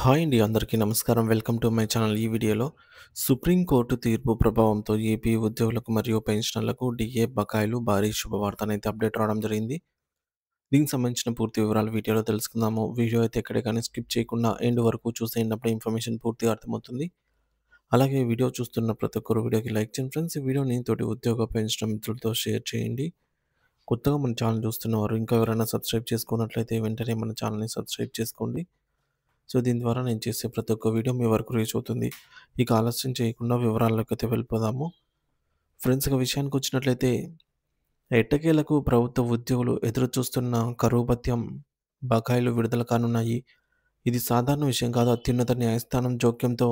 Hi అండి. అందరికీ నమస్కారం. Welcome to my channel. ఈ వీడియోలో సుప్రీంకోర్టు తీర్పు ప్రభావంతో ఏపీ ఉద్యోగులకు మరియు పెన్షనర్లకు డీఏ బకాయిలు భారీ శుభవార్త అనేది అప్డేట్ రావడం జరిగింది. దీనికి సంబంధించిన పూర్తి వివరాలు వీడియోలో తెలుసుకుందాము. వీడియో అయితే ఎక్కడే కానీ స్కిప్ చేయకుండా ఎండ్ వరకు చూసేటప్పుడు ఇన్ఫర్మేషన్ పూర్తిగా అర్థమవుతుంది. అలాగే వీడియో చూస్తున్న ప్రతి ఒక్కరు వీడియోకి లైక్ చేయండి ఫ్రెండ్స్. ఈ వీడియోని తోటి ఉద్యోగ పెన్షన్ మిత్రులతో షేర్ చేయండి. కొత్తగా మన ఛానల్ చూస్తున్నవారు ఇంకా ఎవరైనా సబ్స్క్రైబ్ చేసుకున్నట్లయితే వెంటనే మన ఛానల్ని సబ్స్క్రైబ్ చేసుకోండి. సో, దీని ద్వారా నేను చేసే ప్రతి ఒక్క వీడియో మీ వరకు రీచ్ అవుతుంది. ఇక ఆలస్యం చేయకుండా వివరాల్లోకైతే వెళ్ళిపోదాము. ఫ్రెండ్స్, ఇక విషయానికొచ్చినట్లయితే ఎట్టకేలకు ప్రభుత్వ ఉద్యోగులు ఎదురుచూస్తున్న కరువు భత్యం బకాయిలు విడుదల కానున్నాయి. ఇది సాధారణ విషయం కాదు. అత్యున్నత న్యాయస్థానం జోక్యంతో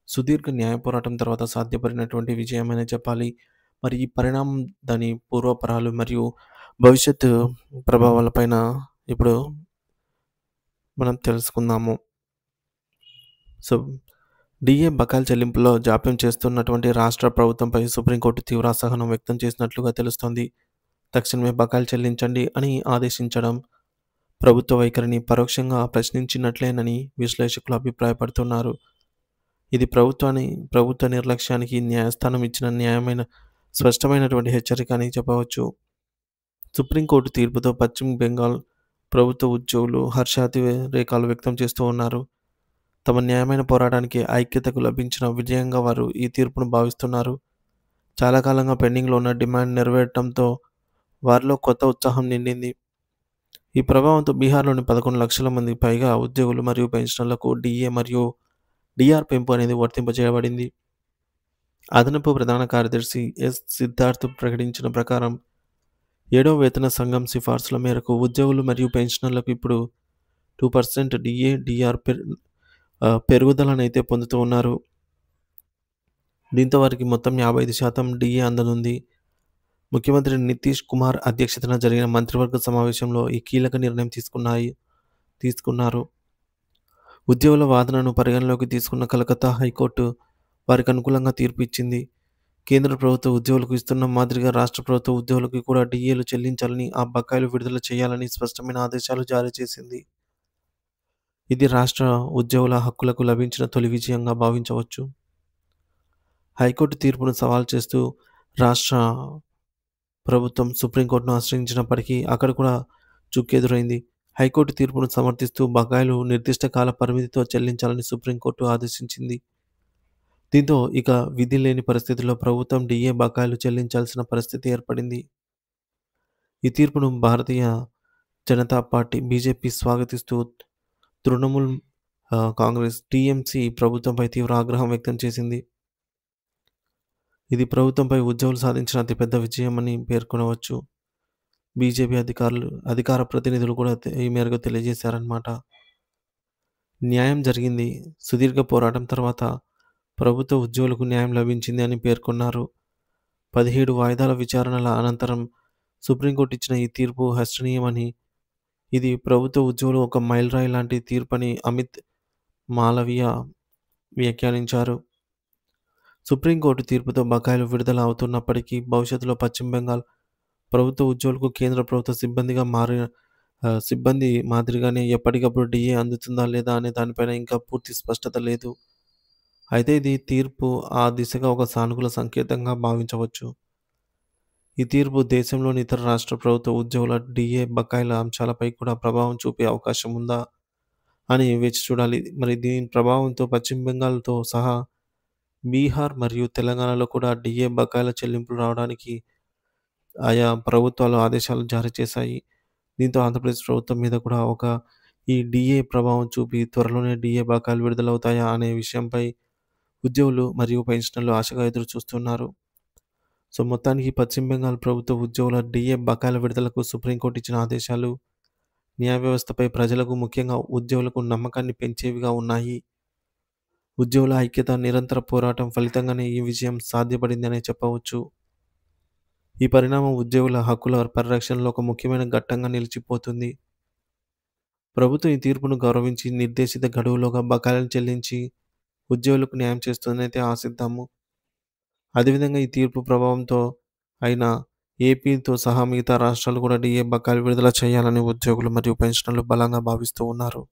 సుదీర్ఘ న్యాయ పోరాటం తర్వాత సాధ్యపడినటువంటి విజయమనే చెప్పాలి. మరి ఈ పరిణామం దాని పూర్వపరాలు మరియు భవిష్యత్తు ప్రభావాలపైన ఇప్పుడు మనం తెలుసుకుందాము. సో, డీఏ బకాయిల చెల్లింపులో జాప్యం చేస్తున్నటువంటి రాష్ట్ర ప్రభుత్వంపై సుప్రీంకోర్టు తీవ్ర అసహనం వ్యక్తం చేసినట్లుగా తెలుస్తోంది. తక్షణమే బకాయిలు చెల్లించండి అని ఆదేశించడం ప్రభుత్వ వైఖరిని పరోక్షంగా ప్రశ్నించినట్లేనని విశ్లేషకులు అభిప్రాయపడుతున్నారు. ఇది ప్రభుత్వ నిర్లక్ష్యానికి న్యాయస్థానం ఇచ్చిన స్పష్టమైనటువంటి హెచ్చరిక అని చెప్పవచ్చు. సుప్రీంకోర్టు తీర్పుతో పశ్చిమ బెంగాల్ ప్రభుత్వ ఉద్యోగులు హర్షాతిరేకాలు వ్యక్తం చేస్తూ ఉన్నారు. తమ న్యాయమైన పోరాటానికి ఐక్యతకు లభించిన విజయంగా వారు ఈ తీర్పును భావిస్తున్నారు. చాలా కాలంగా పెండింగ్లో ఉన్న డిమాండ్ నెరవేరడంతో వారిలో కొత్త ఉత్సాహం నిండింది. ఈ ప్రభావంతో బీహార్లోని 11 లక్షల మందికి పైగా ఉద్యోగులు మరియు పెన్షనర్లకు డీఏ మరియు డీఆర్ పెంపు అనేది వర్తింపజేయబడింది. అదనపు ప్రధాన కార్యదర్శి ఎస్ సిద్ధార్థ్ ప్రకటించిన ప్రకారం 7వ వేతన సంఘం సిఫార్సుల మేరకు ఉద్యోగులు మరియు పెన్షనర్లకు ఇప్పుడు 2% డీఏ, డీఆర్ పెరుగుదలనైతే పొందుతూ ఉన్నారు. దీంతో వారికి మొత్తం 55% డీఏ అందనుంది. ముఖ్యమంత్రి నితీష్ కుమార్ అధ్యక్షతన జరిగిన మంత్రివర్గ సమావేశంలో ఈ కీలక నిర్ణయం తీసుకున్నారు. ఉద్యోగుల వాదనను పరిగణలోకి తీసుకున్న కలకత్తా హైకోర్టు వారికి అనుకూలంగా తీర్పు ఇచ్చింది. కేంద్ర ప్రభుత్వ ఉద్యోగులకు ఇస్తున్న మాదిరిగా రాష్ట్ర ప్రభుత్వ ఉద్యోగులకు కూడా డీఏలు చెల్లించాలని, ఆ బకాయిలు విడుదల చేయాలని స్పష్టమైన ఆదేశాలు జారీ చేసింది. ఇది రాష్ట్ర ఉద్యోగుల హక్కులకు లభించిన తొలి విజయంగా భావించవచ్చు. హైకోర్టు తీర్పును సవాల్ చేస్తూ రాష్ట్ర ప్రభుత్వం సుప్రీంకోర్టును ఆశ్రయించినప్పటికీ అక్కడ కూడా చుక్కెదురైంది. హైకోర్టు తీర్పును సమర్థిస్తూ బకాయిలు నిర్దిష్ట కాల పరిమితితో చెల్లించాలని సుప్రీంకోర్టు ఆదేశించింది. దీంతో ఇక విధి లేని పరిస్థితుల్లో ప్రభుత్వం డీఏ బకాయిలు చెల్లించాల్సిన పరిస్థితి ఏర్పడింది. ఈ తీర్పును భారతీయ జనతా పార్టీ బీజేపీ స్వాగతిస్తూ తృణమూల్ కాంగ్రెస్ టీఎంసీ ప్రభుత్వంపై తీవ్ర ఆగ్రహం వ్యక్తం చేసింది. ఇది ప్రభుత్వంపై ఉద్యోగులు సాధించిన అతిపెద్ద విజయమని పేర్కొనవచ్చు. బీజేపీ అధికార ప్రతినిధులు కూడా ఈ మేరకు తెలియజేశారన్నమాట. న్యాయం జరిగింది. సుదీర్ఘ పోరాటం తర్వాత ప్రభుత్వ ఉద్యోగులకు న్యాయం లభించింది అని పేర్కొన్నారు. 17 వాయిదాల విచారణల అనంతరం సుప్రీంకోర్టు ఇచ్చిన ఈ తీర్పు హర్షణీయమని, ఇది ప్రభుత్వ ఉద్యోగులు ఒక మైలురాయి లాంటి తీర్పని అమిత్ మాలవీయ వ్యాఖ్యానించారు. సుప్రీంకోర్టు తీర్పుతో బకాయిలు విడుదల అవుతున్నప్పటికీ భవిష్యత్తులో పశ్చిమ బెంగాల్ ప్రభుత్వ ఉద్యోగులకు కేంద్ర ప్రభుత్వ సిబ్బంది మాదిరిగానే ఎప్పటికప్పుడు డీఏ అందుతుందా లేదా అనే దానిపైన ఇంకా పూర్తి స్పష్టత లేదు. అయితే ఇది తీర్పు ఆ దిశగా ఒక సానుకూల సంకేతంగా భావించవచ్చు. ఈ తీర్పు దేశంలోని ఇతర రాష్ట్ర ప్రభుత్వ ఉద్యోగుల డీఏ బకాయిల అంశాలపై కూడా ప్రభావం చూపే అవకాశం ఉందా అని వేచి చూడాలి. మరి దీని ప్రభావంతో పశ్చిమ బెంగాల్తో సహా బీహార్ మరియు తెలంగాణలో కూడా డీఏ బకాయిల చెల్లింపులు రావడానికి ఆయా ప్రభుత్వాలు ఆదేశాలు జారీ చేశాయి. దీంతో ఆంధ్రప్రదేశ్ ప్రభుత్వం మీద కూడా ఈ డీఏ ప్రభావం చూపి త్వరలోనే డీఏ బకాయిలు విడుదలవుతాయా అనే విషయంపై ఉద్యోగులు మరియు పెన్షనర్లు ఆశగా ఎదురు చూస్తున్నారు. సో, మొత్తానికి పశ్చిమ బెంగాల్ ప్రభుత్వ ఉద్యోగుల డీఏ బకాయిల విడుదలకు సుప్రీంకోర్టు ఇచ్చిన ఆదేశాలు న్యాయ వ్యవస్థపై ప్రజలకు, ముఖ్యంగా ఉద్యోగులకు నమ్మకాన్ని పెంచేవిగా ఉన్నాయి. ఉద్యోగుల ఐక్యత, నిరంతర పోరాటం ఫలితంగానే ఈ విజయం సాధ్యపడిందనే చెప్పవచ్చు. ఈ పరిణామం ఉద్యోగుల హక్కుల పరిరక్షణలో ఒక ముఖ్యమైన ఘట్టంగా నిలిచిపోతుంది. ప్రభుత్వం ఈ తీర్పును గౌరవించి నిర్దేశిత గడువులోగా బకాయిలను చెల్లించి ఉద్యోగులకు న్యాయం చేస్తుందనైతే ఆశిద్దాము. అదేవిధంగా ఈ తీర్పు ప్రభావంతో అయినా ఏపీతో సహా మిగతా రాష్ట్రాలు కూడా డీఏ బకాయిలు విడుదల చేయాలని ఉద్యోగులు మరియు పెన్షనర్లు బలంగా భావిస్తూ ఉన్నారు.